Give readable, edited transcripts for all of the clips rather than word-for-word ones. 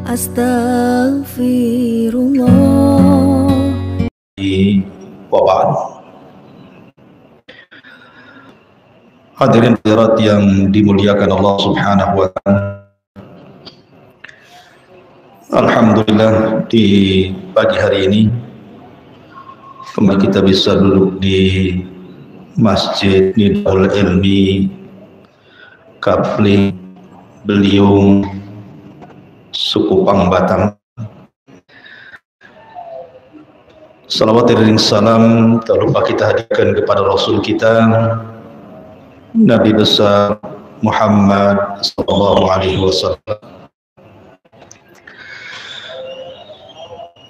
Astaghfirullah. Wab'ad. Hadirin hadirat yang dimuliakan Allah Subhanahu wa Ta'ala. Alhamdulillah, di pagi hari ini kembali kita bisa duduk di Masjid Nidahul Ilmi Kapling Beliung Suku Pangbatang. Salawat dan salam tak lupa kita hadirkan kepada Rasul kita Nabi besar Muhammad sallallahu alaihi wasallam.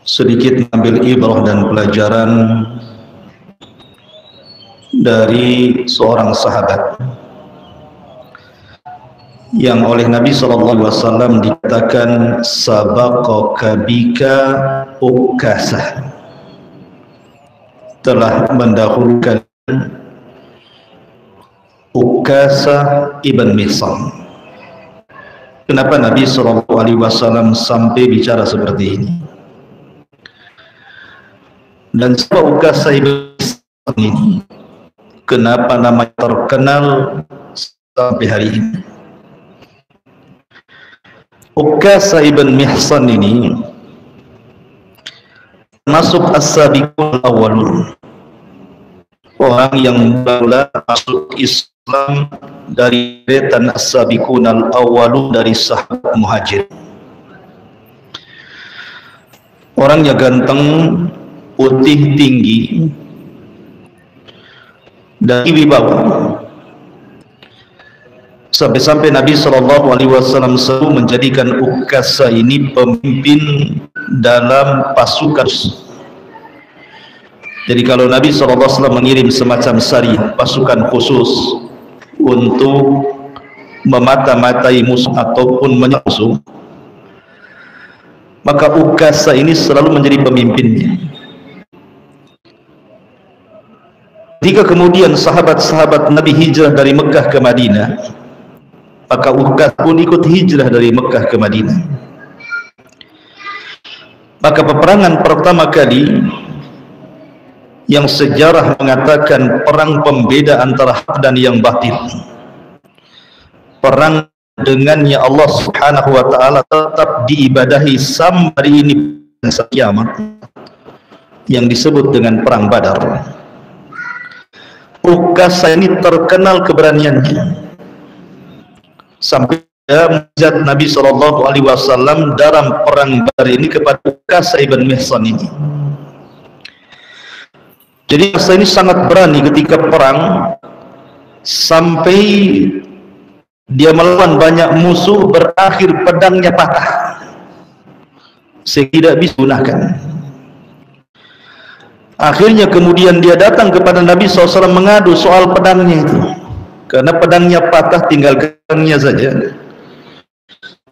Sedikit mengambil ibrah dan pelajaran dari seorang sahabat yang oleh Nabi sallallahu alaihi wasallam dikatakan sabaqaka bika Ukasah, telah mendahulukan Ukasah ibn Mihsan. Kenapa Nabi SAW sampai bicara seperti ini? Dan siapa Ukasah ibn Mihsan ini? Kenapa namanya terkenal sampai hari ini? Ukasah ibn Mihsan ini masuk as-sabiqul awwalun, orang yang mula masuk Islam dari deretan as-sabiqun al-awwalun dari sahabat muhajir. Orangnya ganteng, putih, tinggi, dan wibawa. Sampai-sampai Nabi SAW selalu menjadikan Ukasah ini pemimpin dalam pasukan. Jadi kalau Nabi SAW mengirim semacam sariyah, pasukan khusus untuk memata-matai musuh ataupun menyerang musuh, maka Ukasah ini selalu menjadi pemimpinnya. Jika kemudian sahabat-sahabat Nabi hijrah dari Mekah ke Madinah, maka Ukasah pun ikut hijrah dari Mekah ke Madinah. Maka peperangan pertama kali yang sejarah mengatakan perang pembeda antara hak dan yang batil, perang dengannya Allah Subhanahu wa Ta'ala tetap diibadahi sampai hari ini sampai kiamat, yang disebut dengan perang Badar. Ukasah ini terkenal keberaniannya sampai mujizat Nabi SAW dalam perang Badar ini kepada Ukasah ibn Mihsan ini. Jadi Ukasah ini sangat berani ketika perang, sampai dia melawan banyak musuh, berakhir pedangnya patah sehingga tidak bisa digunakan. Akhirnya kemudian dia datang kepada Nabi SAW mengadu soal pedangnya itu, karena pedangnya patah, tinggal pedangnya saja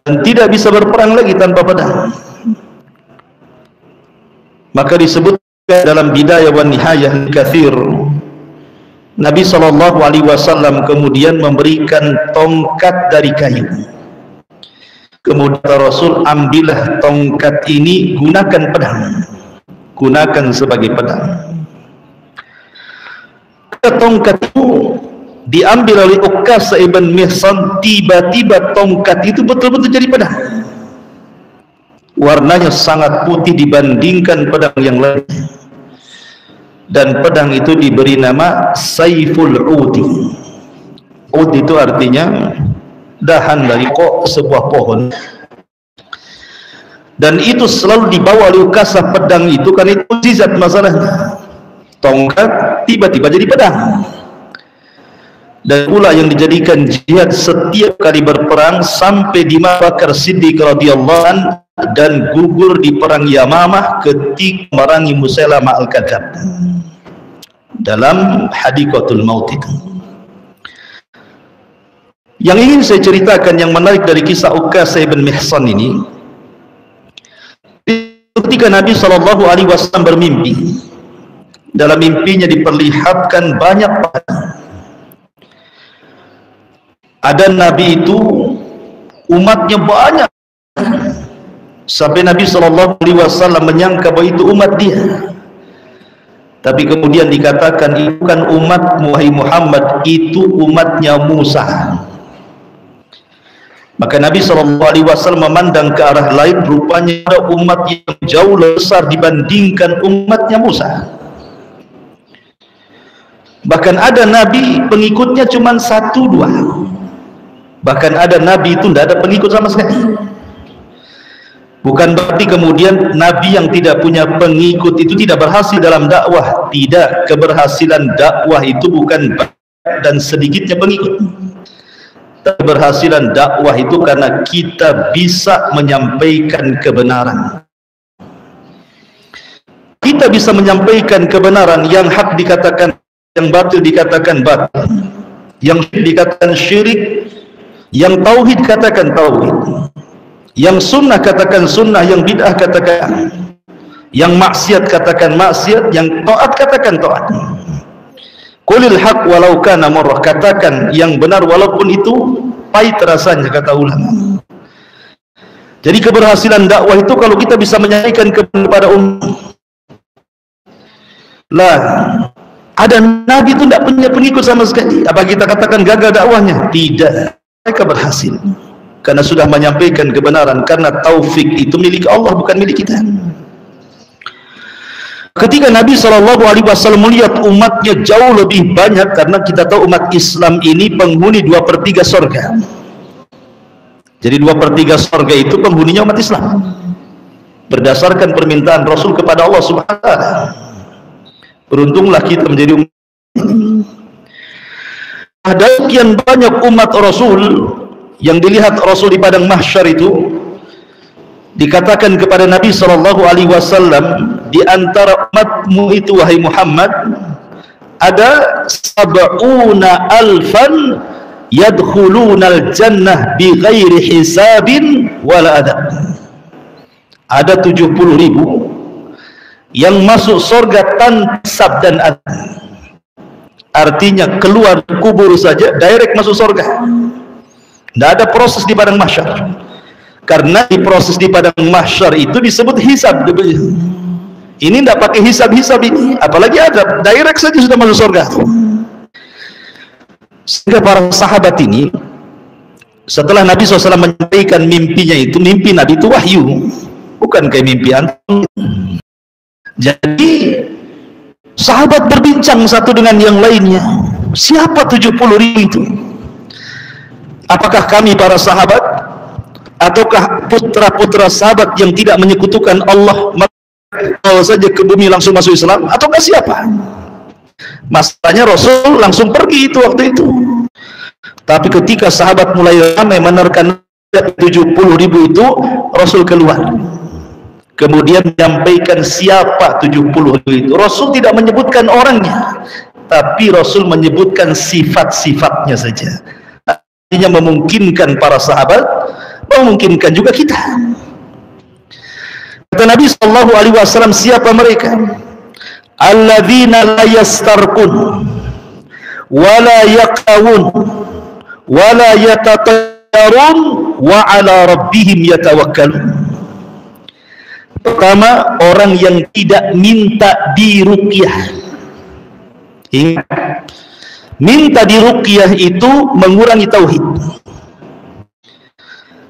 dan tidak bisa berperang lagi tanpa pedang. Maka disebut dalam Bidayah wa Nihayah Katsir, Nabi SAW kemudian memberikan tongkat dari kayu. Kemudian Rasul, ambillah tongkat ini, gunakan pedang, gunakan sebagai pedang. Tongkat itu diambil oleh Ukasah ibn Mihsan, tiba-tiba tongkat itu betul-betul jadi pedang. Warnanya sangat putih dibandingkan pedang yang lain, dan pedang itu diberi nama Saiful Udi. Ud itu artinya dahan dari sebuah pohon, dan itu selalu dibawa oleh Ukasah pedang itu karena itu mukjizat masalahnya. Tongkat tiba-tiba jadi pedang, dan pula yang dijadikan jihad setiap kali berperang sampai di Abu Bakar Siddiq radhiyallahu anhu dan gugur di perang Yamamah ketika memerangi Musailamah al-Kadzab dalam Hadikatul Maut itu. Yang ingin saya ceritakan yang menarik dari kisah Ukasah ibn Mihsan ini, ketika Nabi SAW bermimpi, dalam mimpinya diperlihatkan banyak pedang. Ada Nabi itu umatnya banyak, sampai Nabi SAW menyangka bahwa itu umat dia. Tapi kemudian dikatakan, itu bukan umatmu wahai Muhammad, itu umatnya Musa. Maka Nabi SAW memandang ke arah lain, rupanya ada umat yang jauh lebih besar dibandingkan umatnya Musa. Bahkan ada Nabi pengikutnya cuma 1-2. Bahkan ada Nabi itu tidak ada pengikut sama sekali. Bukan berarti kemudian Nabi yang tidak punya pengikut itu tidak berhasil dalam dakwah. Tidak, keberhasilan dakwah itu bukan dan sedikitnya pengikut. Keberhasilan dakwah itu karena kita bisa menyampaikan kebenaran. Kita bisa menyampaikan kebenaran, yang hak dikatakan yang batil dikatakan batil, yang syirik dikatakan syirik, yang tauhid katakan tauhid, yang sunnah katakan sunnah, yang bid'ah katakan, yang maksiat katakan maksiat, yang taat katakan taat. Qulil haq walau kana murrah, katakan yang benar walaupun itu pahit rasanya, kata ulama. Jadi keberhasilan dakwah itu kalau kita bisa menyampaikan kepada umat. Lah, ada Nabi itu tidak punya pengikut sama sekali. Apa kita katakan gagal dakwahnya? Tidak. Mereka berhasil karena sudah menyampaikan kebenaran, karena taufik itu milik Allah, bukan milik kita. Ketika Nabi SAW melihat umatnya jauh lebih banyak, karena kita tahu umat Islam ini penghuni 2/3 surga. Jadi 2/3 surga itu penghuninya umat Islam berdasarkan permintaan Rasul kepada Allah Subhanahu wa ta'ala. Beruntunglah kita menjadi umat. Ada sekian banyak umat Rasul yang dilihat Rasul di padang mahsyar itu, dikatakan kepada Nabi SAW, di antara umatmu itu wahai Muhammad ada 70,000 yadkhulunal jannah bi ghairi hisabin wala adab. Ada 70.000 yang masuk surga tanpa hisab dan adab. Artinya keluar kubur saja direct masuk surga. Tidak ada proses di padang mahsyar. Karena di proses di padang mahsyar itu disebut hisab. Ini tidak pakai hisab-hisab ini, apalagi adab, direct saja sudah masuk surga. Sehingga para sahabat ini, setelah Nabi SAW menyampaikan mimpinya itu, mimpi Nabi itu wahyu, bukan kayak mimpi antum. Jadi sahabat berbincang satu dengan yang lainnya, siapa 70.000 itu? Apakah kami para sahabat, ataukah putra-putra sahabat yang tidak menyekutukan Allah kalau saja ke bumi langsung masuk Islam, ataukah siapa? Masalahnya Rasul langsung pergi itu waktu itu. Tapi ketika sahabat mulai ramai menerkan 70.000 itu, Rasul keluar. Kemudian menyampaikan siapa 70.000 itu. Rasul tidak menyebutkan orangnya, tapi Rasul menyebutkan sifat-sifatnya saja. Artinya memungkinkan para sahabat, memungkinkan juga kita. Kata Nabi SAW, siapa mereka? Alladzina la yastarqun wa la yaqawun wa la yatatayyarun wa ala rabbihim yatawakkalun. Pertama, orang yang tidak minta diruqyah. Ingat, minta diruqyah itu mengurangi tauhid.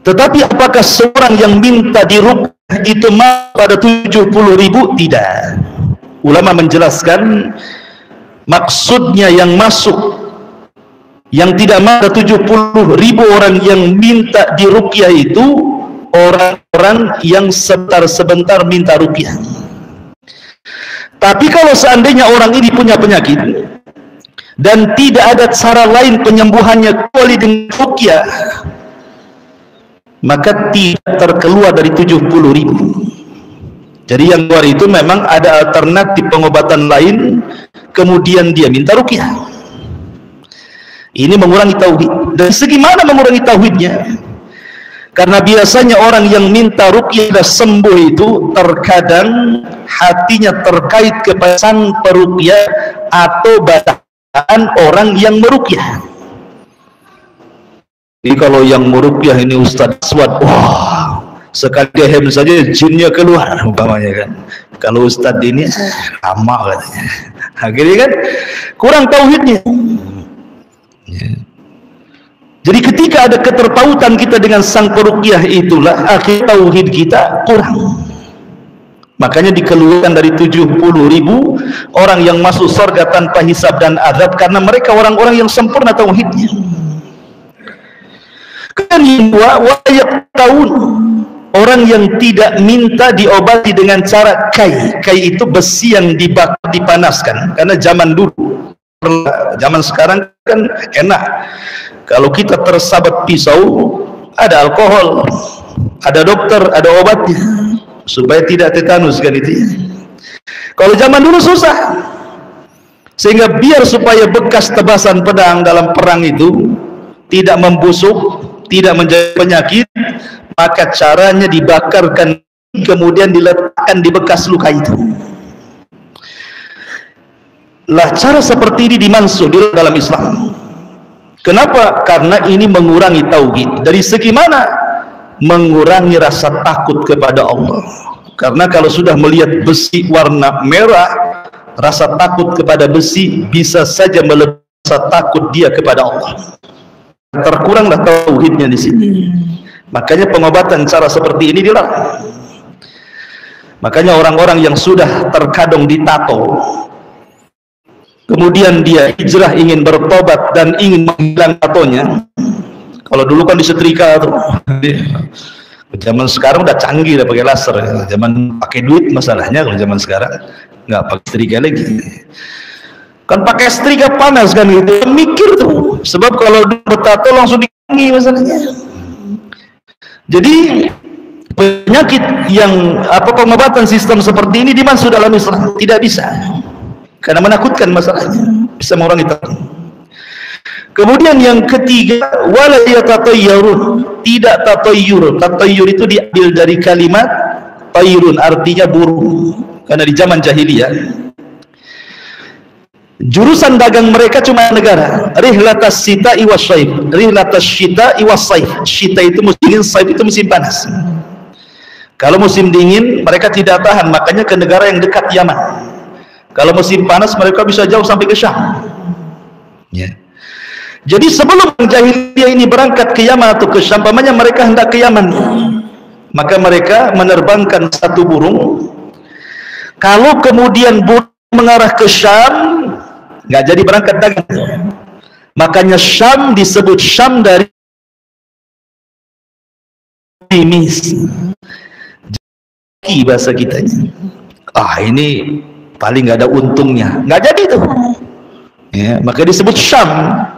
Tetapi apakah seorang yang minta diruqyah itu masuk pada 70.000? Tidak. Ulama menjelaskan maksudnya yang masuk, yang tidak masuk 70.000 orang yang minta diruqyah itu orang-orang yang sebentar-sebentar minta ruqyah. Tapi kalau seandainya orang ini punya penyakit dan tidak ada cara lain penyembuhannya kecuali dengan ruqyah, maka tidak terkeluar dari 70.000. Jadi yang keluar itu memang ada alternatif pengobatan lain, kemudian dia minta ruqyah. Ini mengurangi tauhid. Dan segimana mengurangi tauhidnya? Karena biasanya orang yang minta ruqyah dan sembuh itu terkadang hatinya terkait kepada sang peruqyah atau bacaan orang yang meruqyah. Jadi kalau yang meruqyah ini Ustaz Aswad, wah, sekali dehem saja jinnya keluar umpamanya kan. Kalau ustadz ini lama katanya, akhirnya kan kurang tauhidnya. Jadi ketika ada keterpautan kita dengan sang peruqyah, itulah akhir tauhid kita kurang. Makanya dikeluarkan dari 70.000 orang yang masuk surga tanpa hisab dan azab, karena mereka orang-orang yang sempurna tauhidnya. Kemudian wayak tahun, orang yang tidak minta diobati dengan cara kai. Kai itu besi yang dibakar, dipanaskan. Karena zaman dulu, zaman sekarang kan enak. Kalau kita tersabat pisau, ada alkohol, ada dokter, ada obatnya, supaya tidak tetanus kan itu. Kalau zaman dulu susah, sehingga biar supaya bekas tebasan pedang dalam perang itu tidak membusuk, tidak menjadi penyakit, maka caranya dibakarkan, kemudian diletakkan di bekas luka itu. Lah cara seperti ini dimansuh di dalam Islam. Kenapa? Karena ini mengurangi tauhid. Dari segi mana? Mengurangi rasa takut kepada Allah. Karena kalau sudah melihat besi warna merah, rasa takut kepada besi bisa saja melebihi rasa takut dia kepada Allah. Terkuranglah tauhidnya di sini. Makanya pengobatan cara seperti ini dilarang. Makanya orang-orang yang sudah terkadang ditato, kemudian dia hijrah ingin bertobat dan ingin menghilang tatonya. Kalau dulu kan disetrika tuh. Zaman sekarang udah canggih, udah pakai laser. Zaman pakai duit masalahnya, kalau zaman sekarang nggak pakai setrika lagi. Kan pakai setrika panas kan gitu, mikir tuh. Sebab kalau bertato langsung dikangi masalahnya. Jadi penyakit yang pengobatan sistem seperti ini dimasuk dalam Islam tidak bisa, karena menakutkan masalahnya, bisa mengurangi takut. Kemudian yang ketiga, wala yatatayyarun, tidak tatayyur. Tatayyur itu diambil dari kalimat tayrun, artinya burung. Karena di zaman jahiliyah jurusan dagang mereka cuma negara. Rihlatas syita'i wassaif. Rihlatas syita'i wassaif. Syita itu musim dingin, saif itu musim panas. Kalau musim dingin mereka tidak tahan, makanya ke negara yang dekat Yaman. Kalau musim panas mereka bisa jauh sampai ke Syam. Ya. Jadi sebelum jahiliyah ini berangkat ke Yaman atau ke Syam, pamannya mereka hendak ke Yaman, maka mereka menerbangkan satu burung. Kalau kemudian burung mengarah ke Syam, nggak jadi berangkat dagang. Makanya Syam disebut Syam dari optimis, bahasa kitanya. Ini paling nggak ada untungnya, nggak jadi tuh. Ya, maka disebut Syam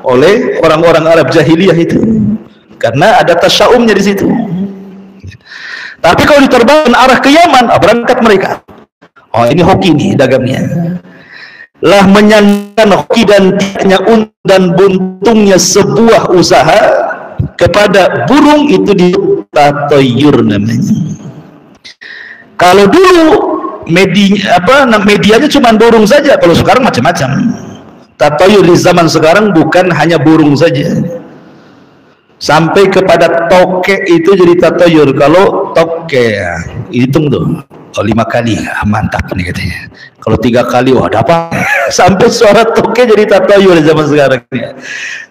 oleh orang-orang Arab jahiliyah itu, karena ada tasyaumnya di situ. Tapi kalau diterbangkan arah ke Yaman, berangkat mereka. Ini hoki nih dagangnya. Lah menyandarkan hoki dan tidaknya untung dan buntungnya sebuah usaha kepada burung itu ditatayyur namanya. Kalau dulu medianya cuma burung saja, kalau sekarang macam-macam. Tatayyur di zaman sekarang bukan hanya burung saja, sampai kepada tokek itu jadi tatayyur. Kalau tokek hitung tuh 5 kali, mantap nih katanya. Kalau 3 kali, wah dapat. Sampai suara tokek jadi tatayyur di zaman sekarang.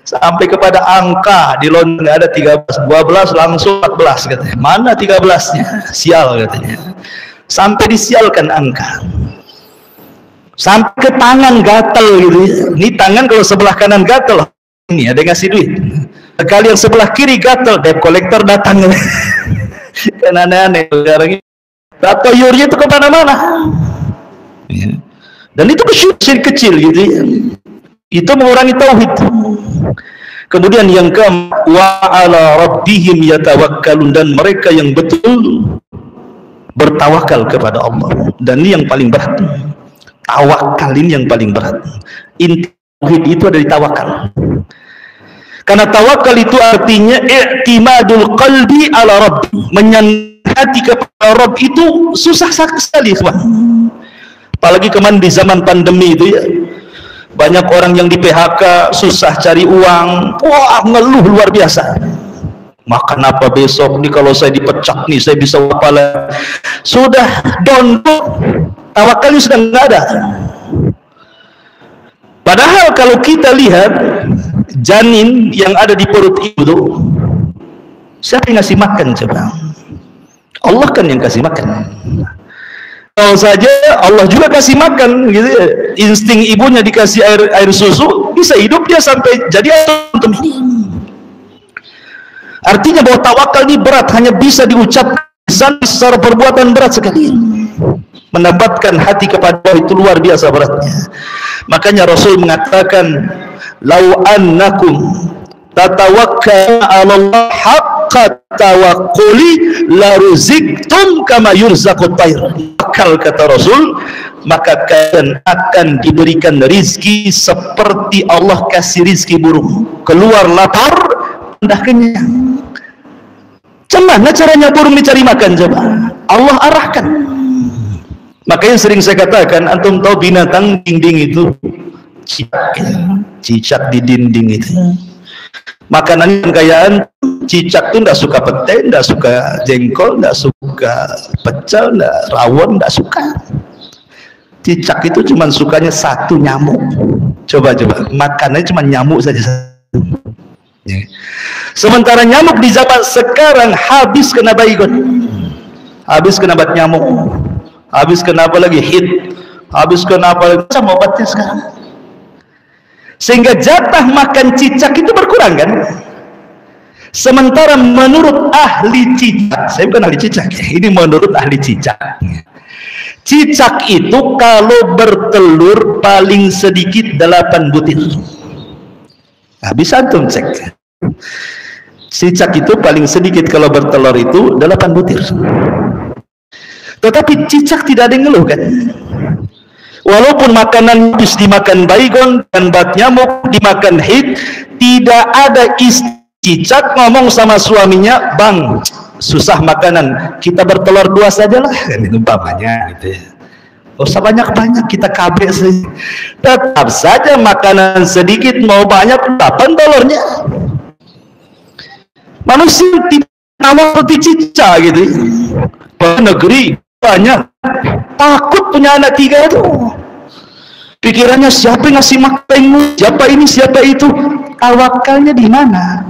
Sampai kepada angka di London ada 13, 12 langsung 14 katanya. Mana 13-nya? Sial katanya. Sampai disialkan angka. Sampai ke tangan gatel gitu. Ini tangan kalau sebelah kanan gatel, ini ada yang ngasih duit. Sekali yang sebelah kiri gatel, debt collector datang. Kan aneh-aneh sekarang ini. Tatayyurnya itu kemana-mana. Ya. Dan itu kecil gitu ya. Itu mengurangi tauhid. Kemudian yang keempat, wa ala rabbihim yatawakkalun, dan mereka yang betul bertawakal kepada Allah. Dan ini yang paling berat. Tawakal ini yang paling berat. Inti tauhid itu ada di tawakal. Karena tawakal itu artinya i'timadul qalbi ala rabb, menyandar hati kepada Rabb itu susah sekali, Tuhan. Apalagi kemarin di zaman pandemi itu ya, banyak orang yang di PHK, susah cari uang, wah ngeluh luar biasa. Makan apa besok nih, kalau saya dipecat nih saya bisa apa lagi. Sudah down, tawakalnya sudah nggak ada. Padahal kalau kita lihat janin yang ada di perut ibu itu, siapa yang ngasih makan coba? Allah kan yang kasih makan. Kalau saja Allah juga kasih makan gitu ya. Insting ibunya dikasih air susu, bisa hidup dia sampai jadi antum ini. Artinya bahwa tawakal ini berat, hanya bisa diucapkan secara perbuatan berat sekali. Mendapatkan hati kepada Allah itu luar biasa beratnya. Makanya Rasul mengatakan, "Lau annakum tatawakkaluna 'ala Allah haqqa tawakkuli la ruziktum kama yurzaqut tayr." Akal kata Rasul, maka kalian akan diberikan rizki seperti Allah kasih rizki burung. Keluar lapar, pindah kenyang. Gimana caranya burung mencari makan coba? Allah arahkan. Makanya sering saya katakan, antum tahu binatang dinding itu cicak di dinding itu. Makanan kekayaan cicak itu tidak suka pete, tidak suka jengkol, tidak suka pecel, tidak rawon, tidak suka. Cicak itu cuma sukanya satu, nyamuk. Coba makanannya cuma nyamuk saja. Sementara nyamuk di zaman sekarang habis kena baygon, habis kena bat nyamuk, habis kena apa lagi, hit, habis kena apa lagi, macam obatnya sekarang. Sehingga jatah makan cicak itu berkurang kan. Sementara menurut ahli cicak, saya bukan ahli cicak, ini menurut ahli cicak, cicak itu kalau bertelur paling sedikit 8 butir. Nah, bisa antum cek, cicak itu paling sedikit kalau bertelur itu 8 butir. Tetapi cicak tidak ada yang ngeluh kan. Walaupun makanan habis dimakan baygon dan bat nyamuk, dimakan hit, tidak ada cicak ngomong sama suaminya, "Bang, susah makanan, kita bertelur 2 sajalah," kan itu umpamanya gitu ya. Gak usah banyak-banyak, kita KB saja. Tetap saja makanan sedikit mau banyak, kapan telurnya? Manusia tidak seperti cicak gitu. Negeri banyak, takut punya anak 3 itu. Pikirannya siapa yang ngasih makan, siapa ini, siapa itu. Tawakalnya di mana?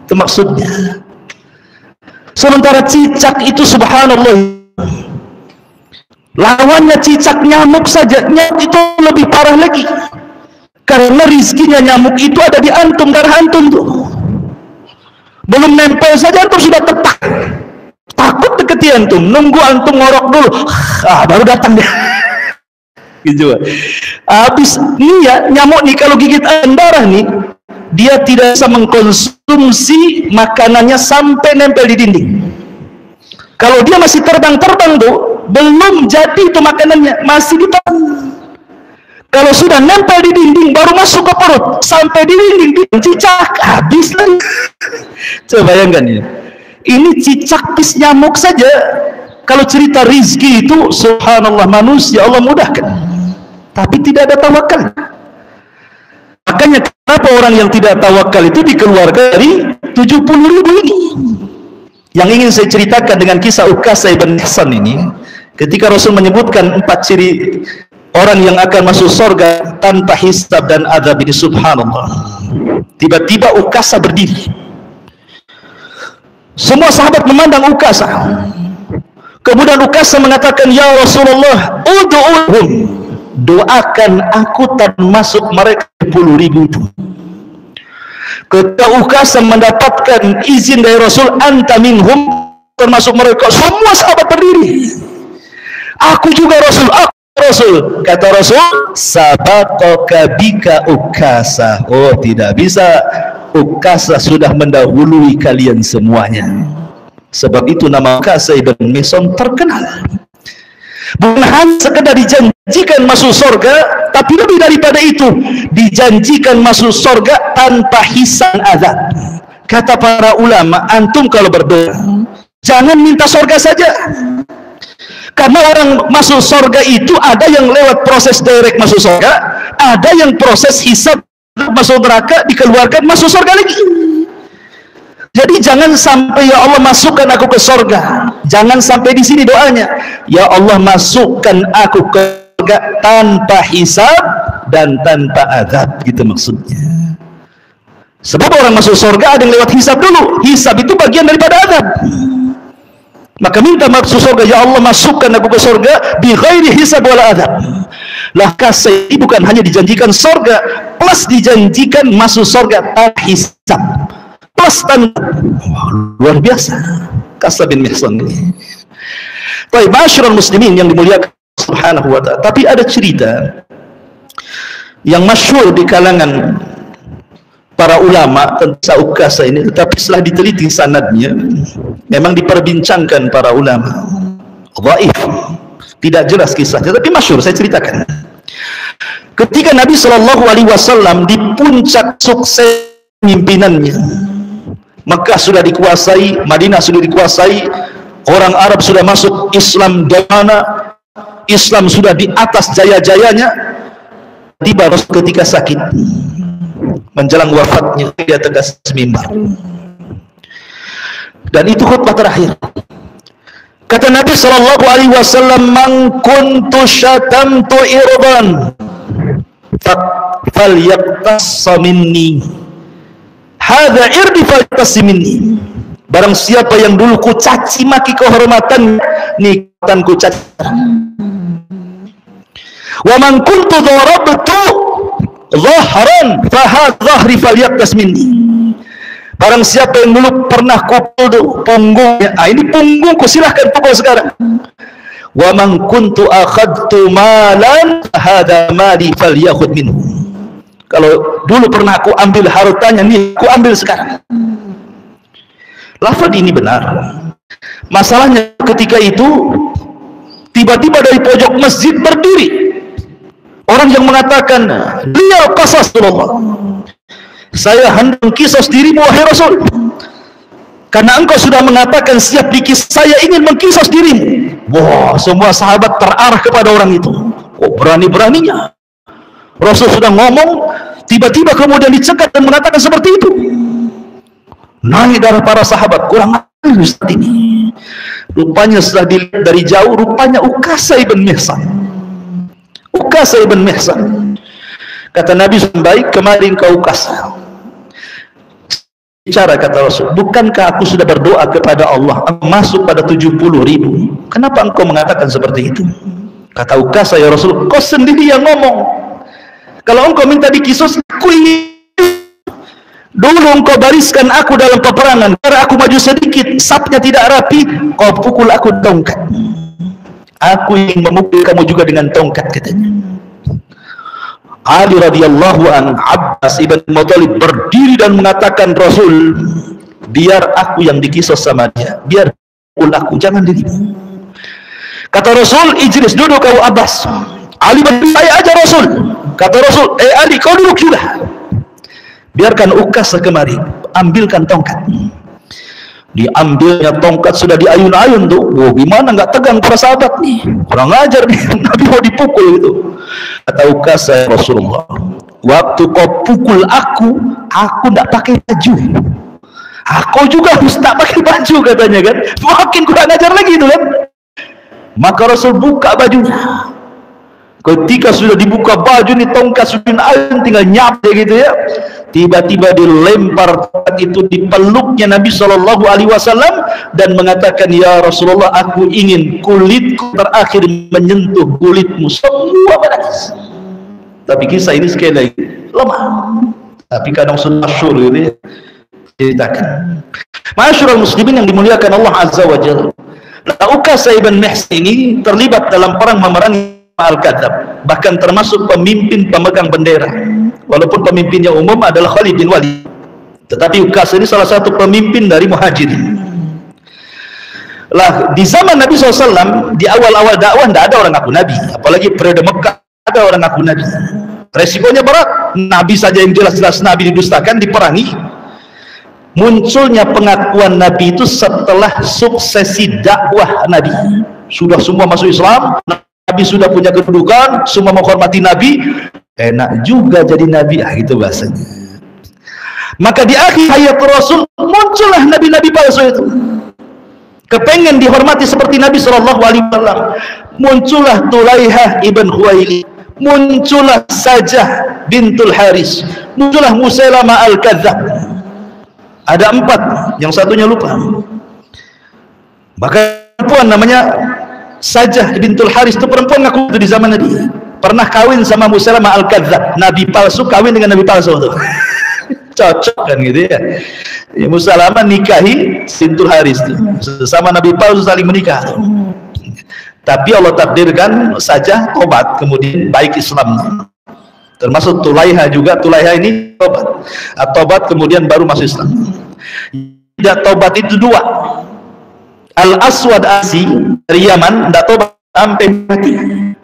Itu maksudnya. Sementara cicak itu subhanallah, lawannya cicak nyamuk saja. Nyamuk itu lebih parah lagi, karena rizkinya nyamuk itu ada di antum, karena antum tuh belum nempel saja antum sudah tetak, takut deketi antum, nunggu antum ngorok dulu, baru datang dia. Gitu. Habis nih ya, nyamuk nih kalau gigit darah nih, dia tidak bisa mengkonsumsi makanannya sampai nempel di dinding. Kalau dia masih terbang-terbang tuh, belum jadi itu makanannya, masih di tangan. Kalau sudah nempel di dinding, baru masuk ke perut, sampai di dinding, cicak habis lagi. Coba bayangkan ya, ini cicak pis nyamuk saja. Kalau cerita rizki itu subhanallah, manusia Allah mudahkan, tapi tidak ada tawakal. Makanya kenapa orang yang tidak tawakal itu dikeluarkan dari 70.000 ini. Yang ingin saya ceritakan dengan kisah Ukasah ibn Ihsan ini, ketika Rasul menyebutkan 4 ciri orang yang akan masuk surga tanpa hisab dan azab ini, subhanallah, tiba-tiba Ukasah berdiri. Semua sahabat memandang Ukasah. Kemudian Ukasah mengatakan, "Ya Rasulullah, ud'uhum, doakan aku termasuk mereka 10.000 itu." Ketika Ukasah mendapatkan izin dari Rasul, "Anta minhum," termasuk mereka, semua sahabat berdiri. "Aku juga Rasul, aku Rasul." Kata Rasul, "Sabaqaka bika Ukasah." Oh, tidak bisa, Ukasah sudah mendahului kalian semuanya. Sebab itu nama Ukasah ibn Ihsan terkenal. Bukan hanya sekedar dijanjikan masuk surga, tapi lebih daripada itu, dijanjikan masuk surga tanpa hisab azab. Kata para ulama, antum kalau berdoa jangan minta surga saja, karena orang masuk surga itu ada yang lewat proses direct masuk surga, ada yang proses hisab masuk neraka, dikeluarkan masuk surga lagi. Jadi jangan sampai ya Allah masukkan aku ke surga. Jangan sampai di sini doanya. Ya Allah masukkan aku ke surga tanpa hisab dan tanpa azab, gitu maksudnya. Sebab orang masuk surga ada yang lewat hisab dulu. Hisab itu bagian daripada azab. Maka minta masuk surga, ya Allah masukkan aku ke surga bi ghairi hisab wala azab. Lah kasih bukan hanya dijanjikan surga, plus dijanjikan masuk surga tanpa hisab. Plus luar biasa Kasab bin Mihsan ini. Baik, masyarul muslimin yang dimuliakan subhanahu wa ta'ala. Tapi ada cerita yang masyhur di kalangan para ulama tentang Ukasha ini, tetapi setelah diteliti sanadnya memang diperbincangkan para ulama. Dhaif, tidak jelas kisahnya, tapi masyhur, saya ceritakan. Ketika Nabi SAW di puncak sukses pimpinannya, Mekah sudah dikuasai, Madinah sudah dikuasai, orang Arab sudah masuk Islam di mana, Islam sudah di atas jaya-jayanya. Tiba ketika sakit, menjelang wafatnya, dia tegas mimbar, dan itu khutbah terakhir. Kata Nabi SAW, "Man kuntu syatamtu irban, falyaqtassa minni. Hadza irdi falyaqtassa minni." Barang siapa yang dulu ku caci maki kehormatan, nikatan ku caci. Wa man kuntu darabtu dhahran fahadha dhahri falyaqtas minni. Barang siapa yang dulu pernah kupukul punggungnya, ini punggungku, silahkan pukul sekarang. Wa man kuntu akhadtu malan fahadha mali falyakhudh minhu. Kalau dulu pernah aku ambil hartanya, nih aku ambil sekarang. Lafaz ini benar. Masalahnya ketika itu tiba-tiba dari pojok masjid berdiri orang yang mengatakan, "Dia qasas Rasulullah. Saya hendak mengkisos dirimu wahai Rasul. Karena engkau sudah mengatakan siap dikis, saya ingin mengkisos dirimu." Wah, semua sahabat terarah kepada orang itu. Oh, berani-beraninya Rasul sudah ngomong, tiba-tiba kemudian dicegat dan mengatakan seperti itu. Naik darah para sahabat, kurang ajar Ustaz ini. Rupanya setelah dilihat dari jauh, rupanya Ukasha bin Mihsan. Ukasha bin Mihsan. Kata Nabi, "Baik, kemarin kau Ukasha." Bicara, kata Rasul, "Bukankah aku sudah berdoa kepada Allah masuk pada 70.000? Kenapa engkau mengatakan seperti itu?" Kata Ukasha, "Ya Rasul, kau sendiri yang ngomong. Kalau engkau minta dikisos, aku ingin. Dulu engkau bariskan aku dalam peperangan, karena aku maju sedikit, sapnya tidak rapi, kau pukul aku tongkat. Aku ingin memukul kamu juga dengan tongkat," katanya. Ali radhiyallahu an, Abbas ibn Muttalib berdiri dan mengatakan, "Rasul, biar aku yang dikisos sama dia, biar pukul aku, jangan dirimu." Kata Rasul, "Ijlis, duduk kau Abbas." Ali berdiri, "Saya aja Rasul." Kata Rasul, Ali, kau duduk juga. Biarkan Ukasha kemari, ambilkan tongkat." Diambilnya tongkat, sudah diayun-ayun tuh. Wah, gimana nggak tegang para sahabat nih, kurang ajar nih, Nabi mau dipukul gitu. Kata Ukasha, "Ya Rasulullah, waktu kau pukul aku nggak pakai baju. Aku juga harus tak pakai baju," katanya kan. Makin kurang ajar lagi itu kan. Maka Rasul buka bajunya. Ketika sudah dibuka baju nih, tongkat sudah ayun, tinggal nyap gitu ya. Tiba-tiba dilempar tongkat itu di peluknya Nabi SAW dan mengatakan, "Ya Rasulullah, aku ingin kulitku terakhir menyentuh kulitmu." Semua menangis. Tapi kisah ini sekali lagi lemah, tapi kadang sudah masyhur gitu ya, ceritakan. Masyarul muslimin yang dimuliakan Allah Azza wa Jalla. Ukasha bin Mihsan ini terlibat dalam perang memerangi Al-Kadab, bahkan termasuk pemimpin pemegang bendera, walaupun pemimpinnya umum adalah Khalid bin Walid, tetapi Ukasha ini salah satu pemimpin dari Muhajirin. Lah, di zaman Nabi SAW, di awal-awal dakwah tidak ada orang ngaku Nabi, apalagi periode Mekah ada orang ngaku Nabi. Resikonya berat, Nabi saja yang jelas-jelas Nabi didustakan, diperangi. Munculnya pengakuan Nabi itu setelah suksesi dakwah Nabi, sudah semua masuk Islam, Nabi sudah punya kedudukan, semua menghormati Nabi, enak juga jadi Nabi, gitu bahasanya. Maka di akhir hayat Rasul muncullah nabi-nabi palsu itu. Kepengen dihormati seperti Nabi SAW, muncullah Tulaihah ibn Khuwailid, muncullah Sajah bintul Haris, muncullah Musailamah al-Kadzab. Ada 4, yang satunya lupa. Maka perempuan namanya Sajah bintul Haris itu perempuan ngaku itu di zaman Nabi, pernah kawin sama Musailamah al-Kadzab, nabi palsu kawin dengan nabi palsu itu. Cocok kan gitu ya. Musailamah nikahi bintul Haris itu. Sama nabi palsu saling menikah. Tapi Allah takdirkan saja tobat, kemudian baik Islam. Termasuk Tulaiha juga. Tulaiha ini tobat. Tobat kemudian baru masuk Islam. Tidak tobat itu 2. Al-Aswad Asi dari Yaman tidak tobat sampai mati,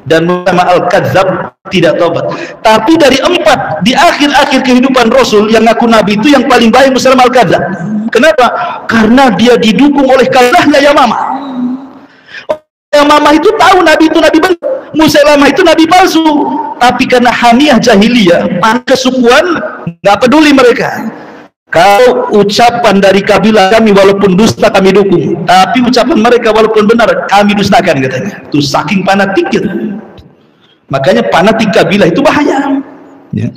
dan Musailamah al-Kadzab tidak tobat. Tapi dari 4 di akhir-akhir kehidupan Rasul yang ngaku nabi itu yang paling baik Musailamah al-Kadzab. Kenapa? Karena dia didukung oleh kalahnya Yamamah. Yamamah itu tahu nabi itu nabi benar, Musailamah itu nabi palsu, tapi karena hamiyah jahiliyah, kesukuan, nggak peduli mereka. Kalau ucapan dari kabilah kami walaupun dusta kami dukung, tapi ucapan mereka walaupun benar kami dustakan, katanya. Itu saking fanatiknya. Makanya fanatik kabilah itu bahaya ya.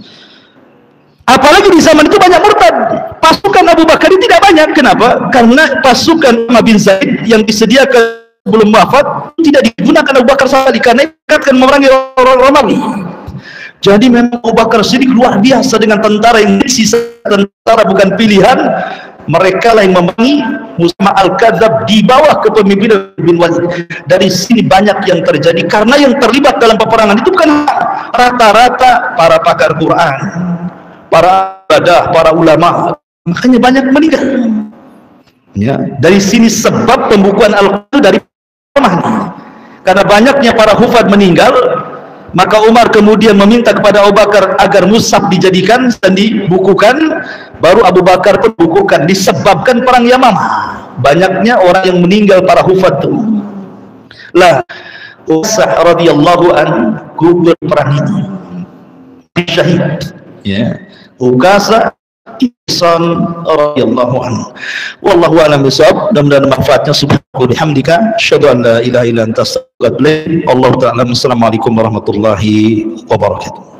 Apalagi di zaman itu banyak murtad. Pasukan Abu Bakar ini tidak banyak. Kenapa? Karena pasukan Umar bin Zaid yang disediakan sebelum wafat tidak digunakan Abu Bakar sekali, karena akan memerangi orang Romawi. Jadi memang Abu Bakar Siddiq luar biasa dengan tentara yang sisa tentara bukan pilihan. Mereka lah yang memerangi Musailamah al-Kadzab di bawah kepemimpinan bin Walid. Dari sini banyak yang terjadi, karena yang terlibat dalam peperangan itu bukan rata-rata para pakar Quran, para ibadah, para ulama. Makanya banyak meninggal ya. Dari sini sebab pembukuan Al-Quran dari karena banyaknya para hufad meninggal. Maka Umar kemudian meminta kepada Abu Bakar agar mushaf dijadikan dan dibukukan. Baru Abu Bakar pun bukukan, disebabkan perang Yamamah. Banyaknya orang yang meninggal para hufad itu. Lah, Ukasah radhiyallahu an gugur perang ini, syahid ya. Ukasah Ihsan radhiyallahu anhu. Wallahu a'lam bishawab. Mudah-mudahan manfaatnya. Subhanallah bihamdika asyhadu an la ilaha illa anta astaghfiruka wa atubu ilaik. Allahu ta'ala. Assalamualaikum warahmatullahi wabarakatuh.